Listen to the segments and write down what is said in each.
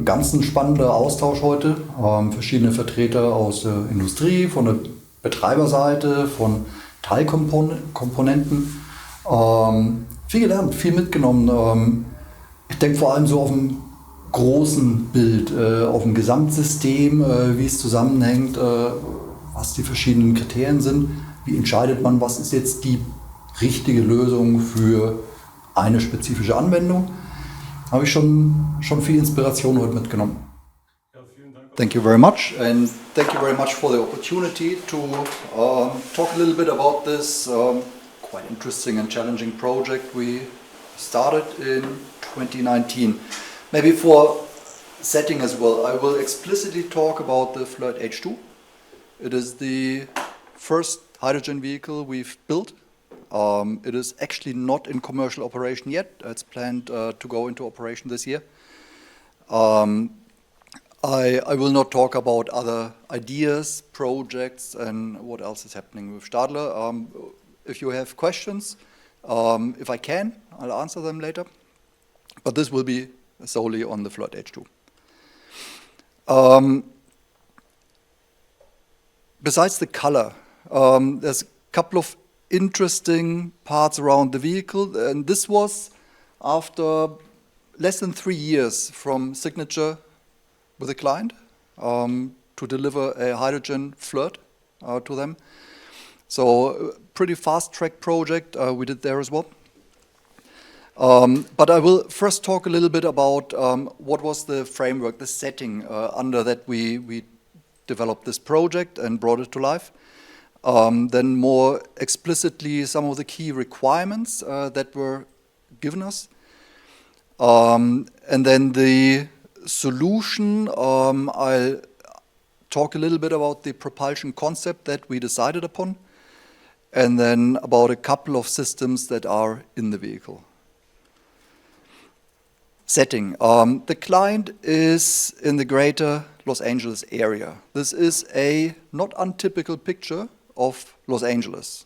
ganz ein spannender Austausch heute. Verschiedene Vertreter aus der Industrie, von der Betreiberseite, von Teilkomponenten. Viel gelernt, viel mitgenommen. Ich denke vor allem so auf dem großen Bild, auf dem Gesamtsystem, wie es zusammenhängt, was die verschiedenen Kriterien sind. Wie entscheidet man, was ist jetzt die richtige Lösung für eine spezifische Anwendung? Habe ich schon viel Inspiration heute mitgenommen. Thank you very much, and thank you very much for the opportunity to talk a little bit about this quite interesting and challenging project we started in 2019. Maybe for setting as well, I will explicitly talk about the Flirt H2. It is the first hydrogen vehicle we've built. It is actually not in commercial operation yet. It's planned to go into operation this year. I will not talk about other ideas, projects, and what else is happening with Stadler. If you have questions, if I can, I'll answer them later. But this will be solely on the Flirt H2. Besides the color, there's a couple of interesting parts around the vehicle, and this was after less than 3 years from signature with the client to deliver a hydrogen Flirt to them. So pretty fast track project we did there as well. But I will first talk a little bit about what was the framework, the setting under that we developed this project and brought it to life. Then more explicitly some of the key requirements that were given us. And then the solution, I'll talk a little bit about the propulsion concept that we decided upon, and then about a couple of systems that are in the vehicle. Setting. The client is in the greater Los Angeles area. This is a not untypical picture of Los Angeles.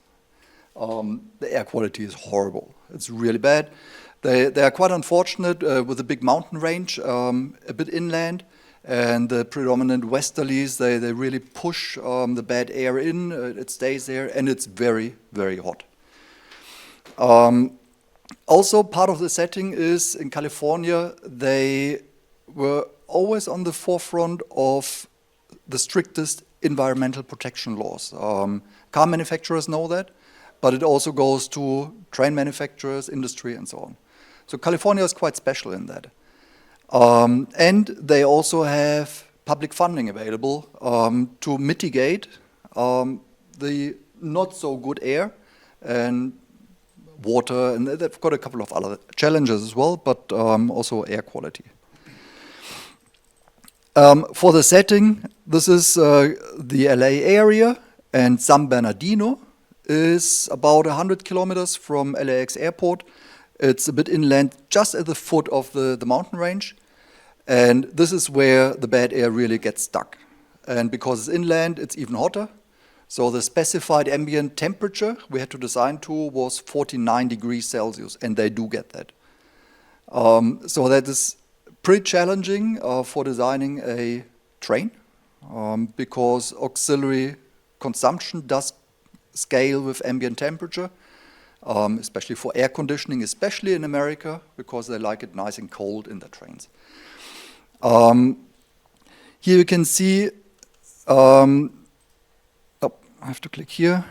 The air quality is horrible. It's really bad. They are quite unfortunate with a big mountain range, a bit inland, and the predominant westerlies, they really push the bad air in, it stays there, and it's very, very hot. Also, part of the setting is in California, they were always on the forefront of the strictest environmental protection laws. Car manufacturers know that, but it also goes to train manufacturers, industry, and so on. So California is quite special in that. And they also have public funding available to mitigate the not so good air and water, and they've got a couple of other challenges as well, but also air quality. For the setting, this is the LA area, and San Bernardino is about 100 kilometers from LAX airport. It's a bit inland, just at the foot of the mountain range, and this is where the bad air really gets stuck. And because it's inland, it's even hotter. So the specified ambient temperature we had to design to was 49 degrees Celsius, and they do get that. So that is pretty challenging for designing a train, because auxiliary consumption does scale with ambient temperature, especially for air conditioning, especially in America, because they like it nice and cold in the trains. Here you can see, I have to click here.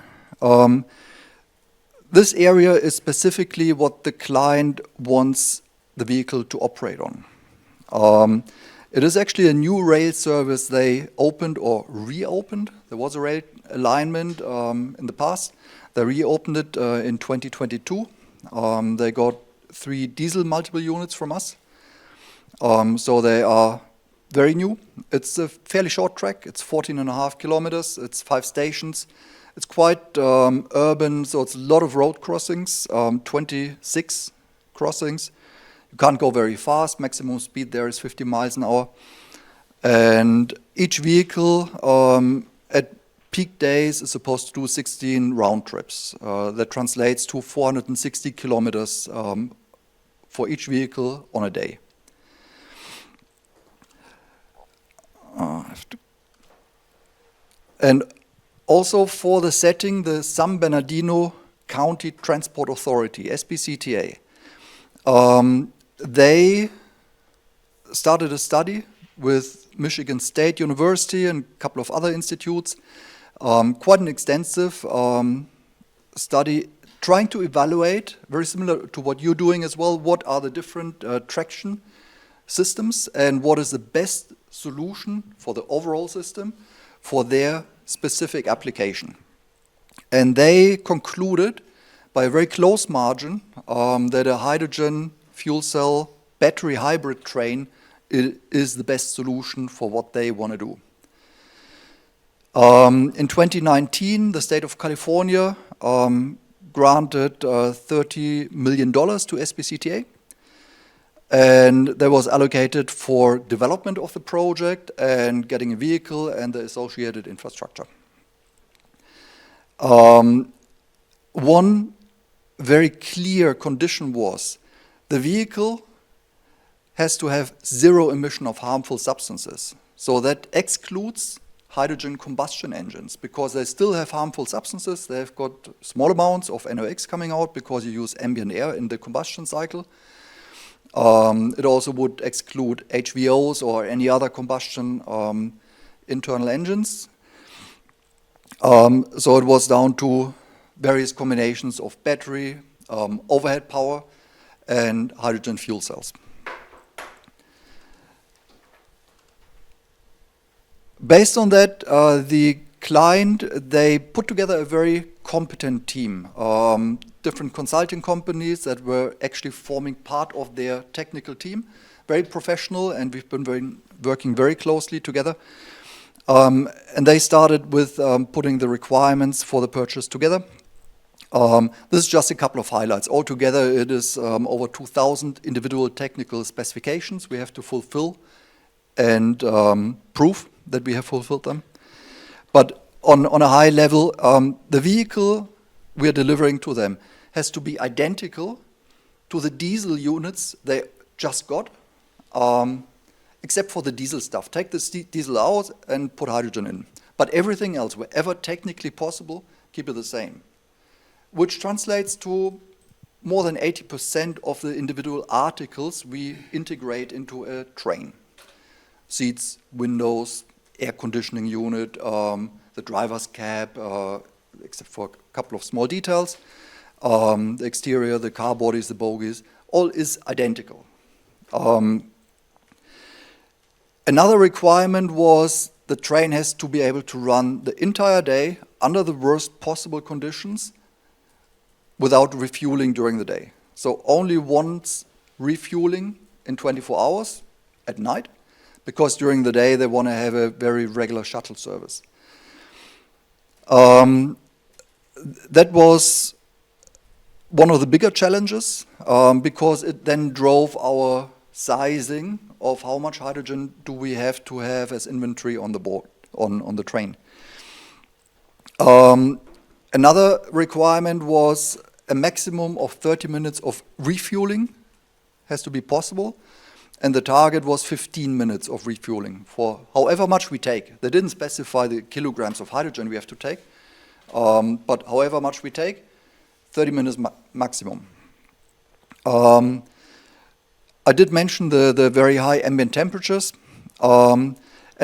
This area is specifically what the client wants the vehicle to operate on. It is actually a new rail service they opened or reopened. There was a rail alignment in the past. They reopened it in 2022. They got 3 diesel multiple units from us. So they are very new. It's a fairly short track. It's 14.5 kilometers. It's 5 stations. It's quite urban, so it's a lot of road crossings, 26 crossings. You can't go very fast. Maximum speed there is 50 miles an hour. And each vehicle at peak days is supposed to do 16 round trips. That translates to 460 kilometers for each vehicle on a day. And also for the setting, the San Bernardino County Transport Authority, SBCTA, they started a study with Michigan State University and a couple of other institutes, quite an extensive study trying to evaluate, very similar to what you're doing as well, what are the different traction systems and what is the best solution for the overall system for their specific application. And they concluded by a very close margin that a hydrogen fuel cell battery hybrid train is the best solution for what they want to do. In 2019, the state of California granted $30 million to SBCTA, and that was allocated for development of the project and getting a vehicle and the associated infrastructure. One very clear condition was the vehicle has to have zero emission of harmful substances. So that excludes hydrogen combustion engines because they still have harmful substances. They've got small amounts of NOx coming out because you use ambient air in the combustion cycle. It also would exclude HVOs or any other combustion internal engines. So it was down to various combinations of battery, overhead power, and hydrogen fuel cells. Based on that, the client, they put together a very competent team, different consulting companies that were actually forming part of their technical team, very professional, and we've been working very closely together. And they started with putting the requirements for the purchase together. This is just a couple of highlights. Altogether, it is over 2,000 individual technical specifications we have to fulfill and prove that we have fulfilled them. But on a high level, the vehicle we are delivering to them has to be identical to the diesel units they just got, except for the diesel stuff. Take the diesel out and put hydrogen in. But everything else, wherever technically possible, keep it the same, which translates to more than 80% of the individual articles we integrate into a train. Seats, windows, air conditioning unit, the driver's cab, except for a couple of small details, the exterior, the car bodies, the bogies, all is identical. Another requirement was the train has to be able to run the entire day under the worst possible conditions without refueling during the day. So only once refueling in 24 hours at night, because during the day they want to have a very regular shuttle service. That was one of the bigger challenges because it then drove our sizing of how much hydrogen do we have to have as inventory on the board, on the train. Another requirement was a maximum of 30 minutes of refueling has to be possible. And the target was 15 minutes of refueling for however much we take. They didn't specify the kilograms of hydrogen we have to take, but however much we take, 30 minutes maximum. I did mention the very high ambient temperatures, and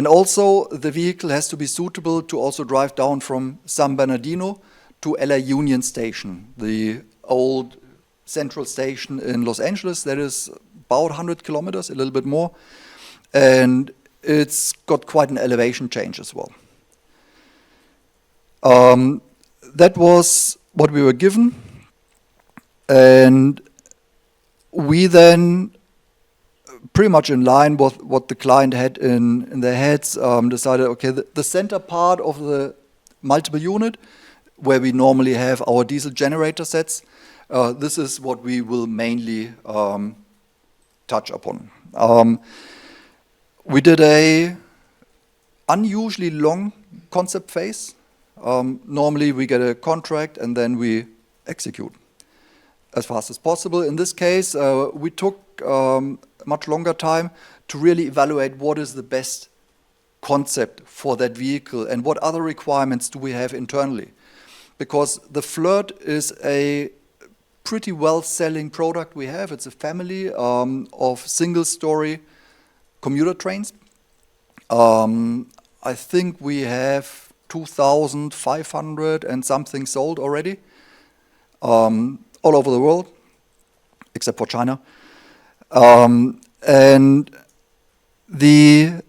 also the vehicle has to be suitable to also drive down from San Bernardino to LA Union Station, the old central station in Los Angeles that is about 100 kilometers, a little bit more, and it's got quite an elevation change as well. That was what we were given, and we then, pretty much in line with what the client had in their heads, decided, okay, the center part of the multiple unit, where we normally have our diesel generator sets, this is what we will mainly touch upon. We did a unusually long concept phase. Normally we get a contract and then we execute as fast as possible. In this case, we took much longer time to really evaluate what is the best concept for that vehicle and what other requirements do we have internally. Because the Flirt is a pretty well-selling product we have. It's a family of single-story commuter trains. I think we have 2,500 and something sold already all over the world, except for China. And the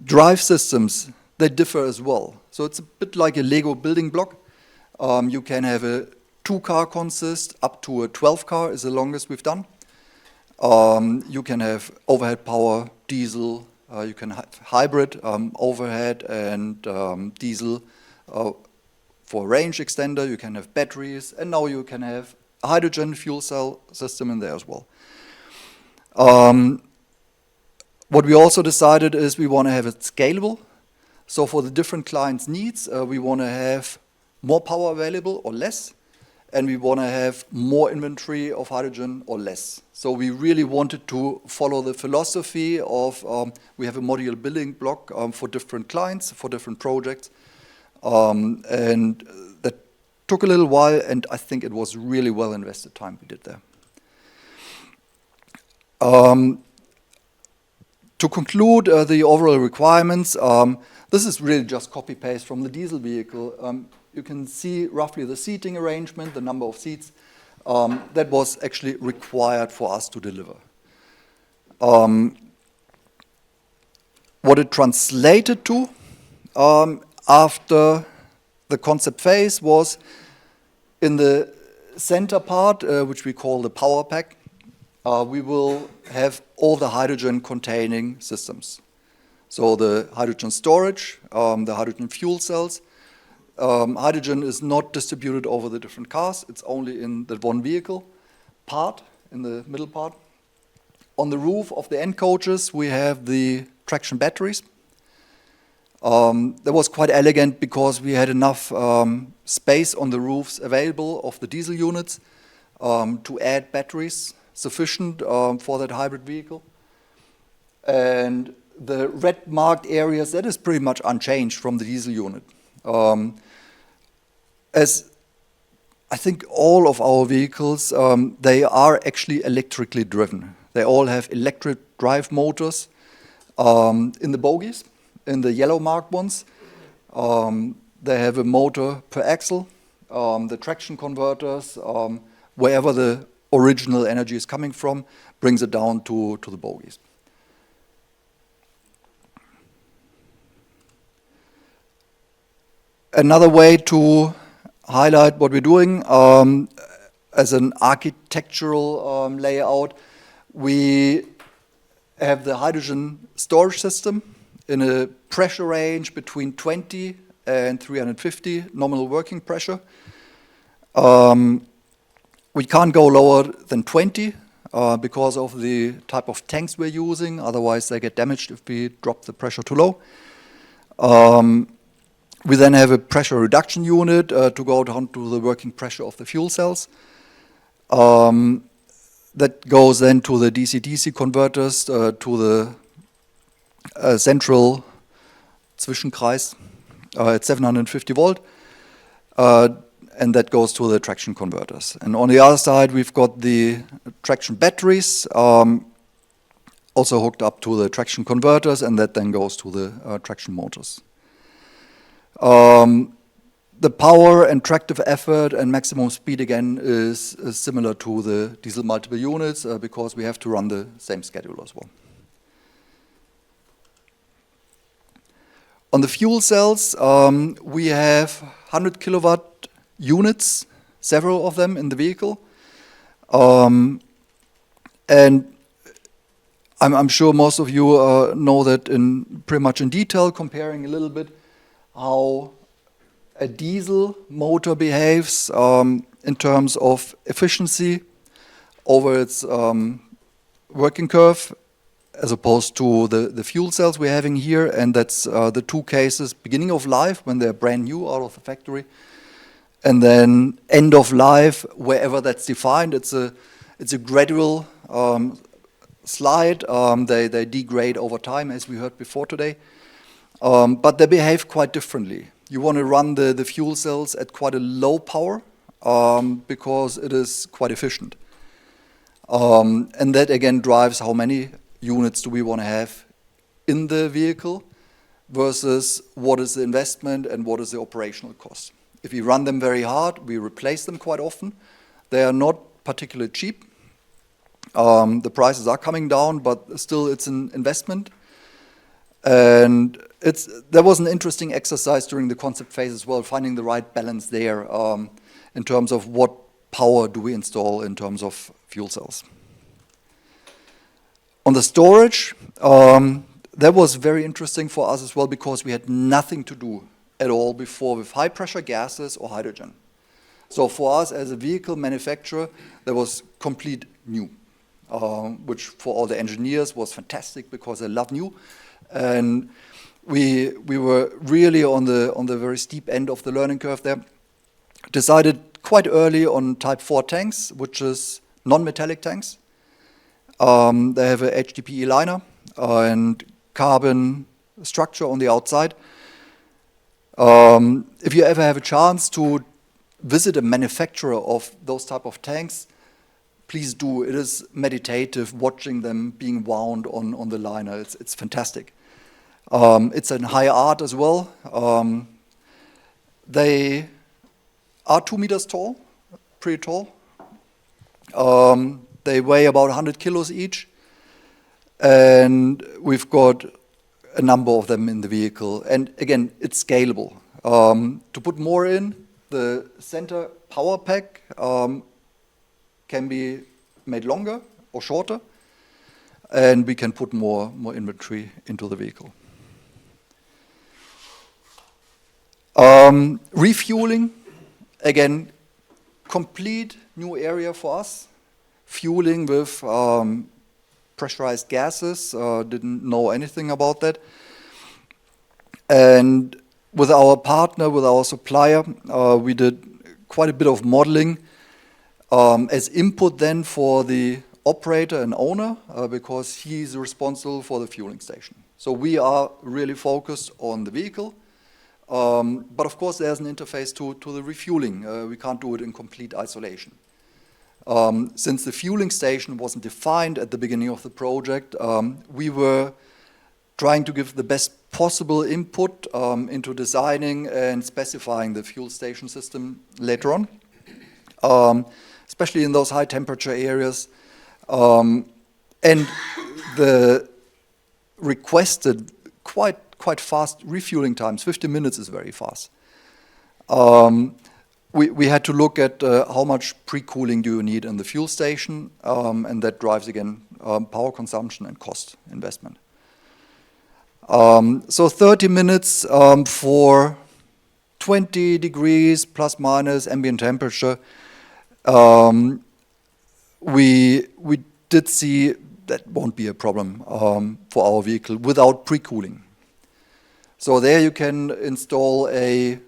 drive systems, they differ as well. So it's a bit like a Lego building block. You can have a 2-car consist, up to a 12-car is the longest we've done. You can have overhead power, diesel, you can have hybrid, overhead and diesel for range extender, you can have batteries, and now you can have a hydrogen fuel cell system in there as well. What we also decided is we want to have it scalable. So for the different clients' needs, we want to have more power available or less, and we want to have more inventory of hydrogen or less. So we really wanted to follow the philosophy of we have a modular building block for different clients, for different projects, and that took a little while, and I think it was really well invested time we did there. To conclude the overall requirements, this is really just copy-paste from the diesel vehicle. You can see roughly the seating arrangement, the number of seats. That was actually required for us to deliver. What it translated to after the concept phase was in the center part, which we call the power pack, we will have all the hydrogen containing systems. So the hydrogen storage, the hydrogen fuel cells. Hydrogen is not distributed over the different cars, it's only in the one vehicle part, in the middle part. On the roof of the end coaches we have the traction batteries. That was quite elegant because we had enough space on the roofs available of the diesel units to add batteries sufficient for that hybrid vehicle. And the red marked areas, that is pretty much unchanged from the diesel unit. As I think all of our vehicles, they are actually electrically driven. They all have electric drive motors in the bogies, in the yellow marked ones. They have a motor per axle, the traction converters, wherever the original energy is coming from, brings it down to the bogies. Another way to highlight what we're doing as an architectural layout, we have the hydrogen storage system in a pressure range between 20 and 350 nominal working pressure. We can't go lower than 20 because of the type of tanks we're using, otherwise they get damaged if we drop the pressure too low. We then have a pressure reduction unit to go down to the working pressure of the fuel cells. That goes then to the DC-DC converters, to the central Zwischenkreis at 750 volt, and that goes to the traction converters. And on the other side, we've got the traction batteries, also hooked up to the traction converters, and that then goes to the traction motors. The power and tractive effort and maximum speed again is similar to the diesel multiple units because we have to run the same schedule as well. On the fuel cells, we have 100 kilowatt units, several of them in the vehicle. And I'm sure most of you know that in pretty much in detail, comparing a little bit how a diesel motor behaves in terms of efficiency over its working curve as opposed to the fuel cells we're having here, and that's the two cases, beginning of life when they're brand new out of the factory, and then end of life wherever that's defined. It's a gradual slide. They degrade over time, as we heard before today. but they behave quite differently. You want to run the fuel cells at quite a low power because it is quite efficient. And that again drives how many units do we want to have in the vehicle versus what is the investment and what is the operational cost. If we run them very hard, we replace them quite often. They are not particularly cheap. The prices are coming down, but still it's an investment. And there was an interesting exercise during the concept phase as well, finding the right balance there in terms of what power do we install in terms of fuel cells. On the storage, that was very interesting for us as well because we had nothing to do at all before with high pressure gases or hydrogen. So for us as a vehicle manufacturer, that was complete new, which for all the engineers was fantastic because they love new. And we were really on the very steep end of the learning curve there. Decided quite early on type 4 tanks, which is non-metallic tanks. They have a HDPE liner and carbon structure on the outside. If you ever have a chance to visit a manufacturer of those type of tanks, please do. It is meditative watching them being wound on the liner. It's fantastic. It's in high art as well. They are 2 meters tall, pretty tall. They weigh about 100 kilos each. And we've got a number of them in the vehicle. And again, it's scalable. To put more in, the center power pack can be made longer or shorter. And we can put more inventory into the vehicle. Refueling, again, complete new area for us. Fueling with pressurized gases, didn't know anything about that. And with our partner, with our supplier, we did quite a bit of modeling as input then for the operator and owner because he's responsible for the fueling station. So we are really focused on the vehicle. But of course, there's an interface to the refueling. We can't do it in complete isolation. Since the fueling station wasn't defined at the beginning of the project, we were trying to give the best possible input into designing and specifying the fuel station system later on, especially in those high temperature areas. And the requested quite fast refueling times, 50 minutes is very fast. We had to look at how much pre-cooling do you need in the fuel station, and that drives, again, power consumption and cost investment. So 30 minutes for 20 degrees plus minus ambient temperature. We did see that won't be a problem for our vehicle without pre-cooling. So there you can install a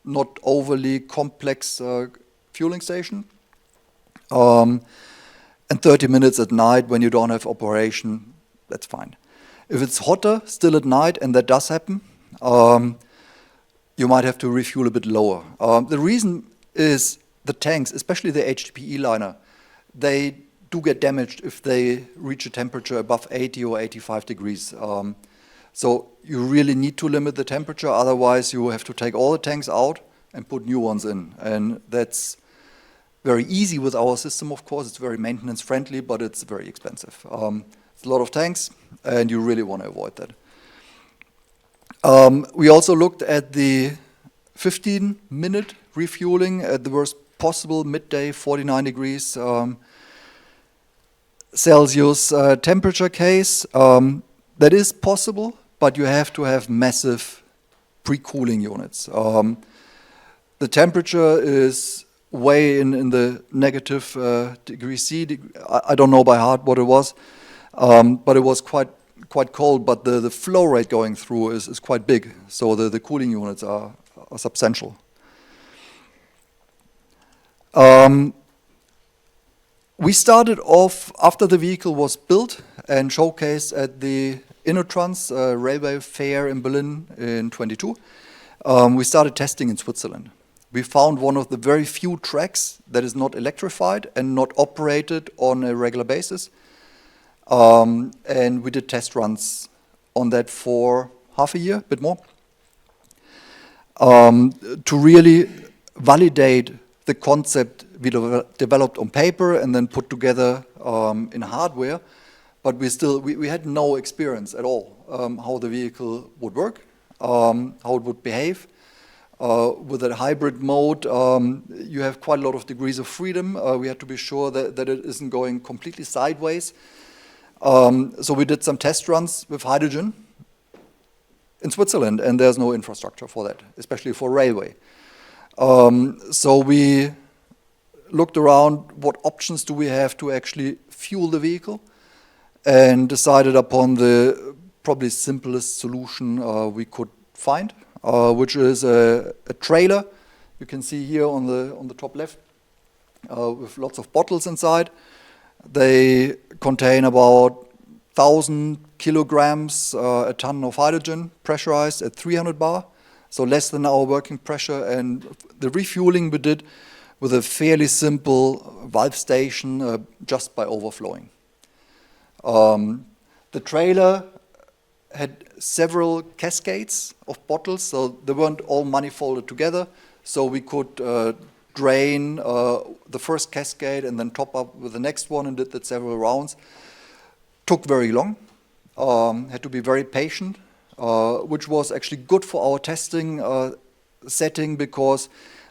not overly complex fueling station. And 30 minutes at night when you don't have operation, that's fine. If it's hotter still at night, and that does happen, you might have to refuel a bit lower. The reason is the tanks, especially the HDPE liner, they do get damaged if they reach a temperature above 80 or 85 degrees. So you really need to limit the temperature, otherwise you have to take all the tanks out and put new ones in. And that's very easy with our system, of course. It's very maintenance friendly, but it's very expensive. It's a lot of tanks, and you really want to avoid that. We also looked at the 15-minute refueling at the worst possible midday, 49 degrees Celsius temperature case. That is possible, but you have to have massive pre-cooling units. The temperature is way in the negative degree C. I don't know by heart what it was, but it was quite cold. But the flow rate going through is quite big, so the cooling units are substantial. We started off after the vehicle was built and showcased at the InnoTrans railway fair in Berlin in 22, we started testing in Switzerland. We found one of the very few tracks that is not electrified and not operated on a regular basis. And we did test runs on that for half a year, a bit more, to really validate the concept we developed on paper and then put together in hardware. But we had no experience at all how the vehicle would work, how it would behave. With a hybrid mode, you have quite a lot of degrees of freedom. We had to be sure that it isn't going completely sideways. So we did some test runs with hydrogen in Switzerland, and there's no infrastructure for that, especially for railway. So we looked around what options do we have to actually fuel the vehicle, and decided upon the probably simplest solution we could find, which is a trailer. You can see here on the top left with lots of bottles inside. They contain about 1,000 kilograms, a ton of hydrogen, pressurized at 300 bar, so less than our working pressure. And the refueling we did with a fairly simple valve station just by overflowing. The trailer had several cascades of bottles, so they weren't all manifolded together, so we could drain the first cascade and then top up with the next one, and did that several rounds. Took very long, had to be very patient, which was actually good for our testing setting, because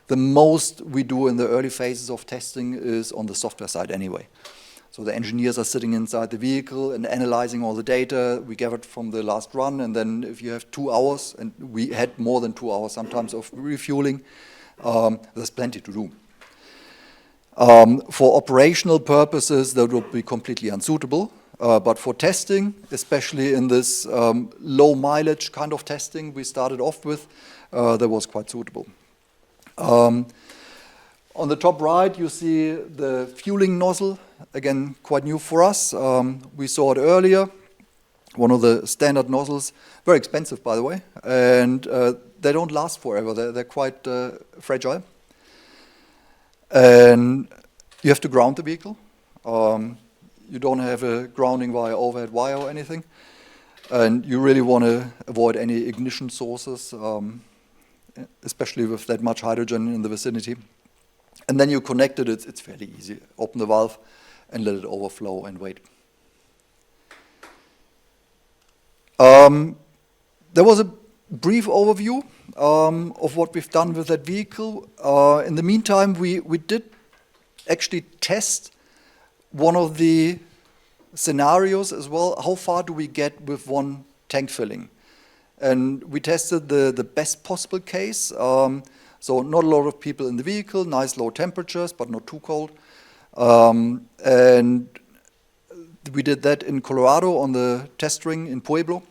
the most we do in the early phases of testing is on the software side anyway. So the engineers are sitting inside the vehicle and analyzing all the data we gathered from the last run, and then if you have 2 hours, and we had more than 2 hours sometimes of refueling, there's plenty to do. For operational purposes, that would be completely unsuitable. But for testing, especially in this low mileage kind of testing we started off with, that was quite suitable. On the top right, you see the fueling nozzle, again, quite new for us. We saw it earlier, one of the standard nozzles, very expensive, by the way, and they don't last forever. They're quite fragile. And you have to ground the vehicle. You don't have a grounding via overhead wire or anything. And you really want to avoid any ignition sources, especially with that much hydrogen in the vicinity. And then you connect it, it's fairly easy. Open the valve and let it overflow and wait. There was a brief overview of what we've done with that vehicle. In the meantime, we did actually test one of the scenarios as well. How far do we get with one tank filling? And we tested the best possible case. So not a lot of people in the vehicle, nice low temperatures, but not too cold. And we did that in Colorado on the test ring in Pueblo,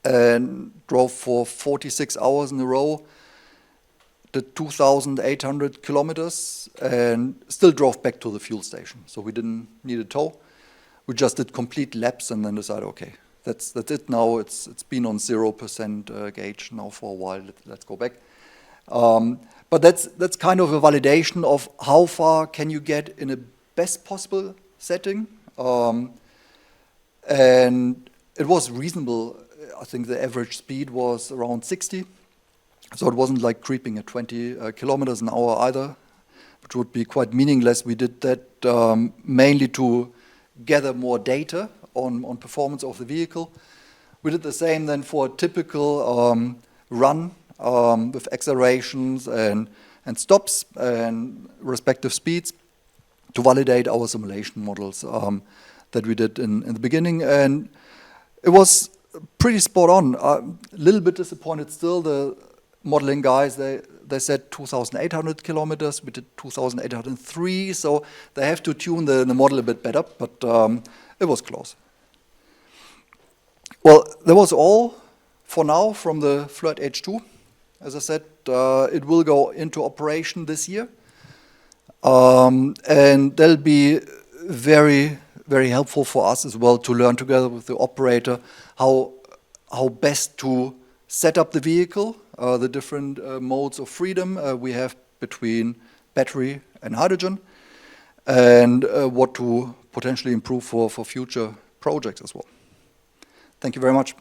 and drove for 46 hours in a row, did 2,800 kilometers, and still drove back to the fuel station. So we didn't need a tow. We just did complete laps and then decided, okay, that's it now. It's been on 0% gauge now for a while. Let's go back. But that's kind of a validation of how far can you get in a best possible setting. And it was reasonable. I think the average speed was around 60. So it wasn't like creeping at 20 kilometers an hour either, which would be quite meaningless. We did that mainly to gather more data on performance of the vehicle. We did the same then for a typical run with accelerations and stops and respective speeds to validate our simulation models that we did in the beginning. And it was pretty spot on. A little bit disappointed still. The modeling guys, they said 2,800 kilometers. We did 2,803, so they have to tune the model a bit better, but it was close. Well, that was all for now from the Flirt H2. As I said, it will go into operation this year, and there'll be very, very helpful for us as well to learn together with the operator how best to set up the vehicle, the different modes of freedom we have between battery and hydrogen, and what to potentially improve for future projects as well. Thank you very much.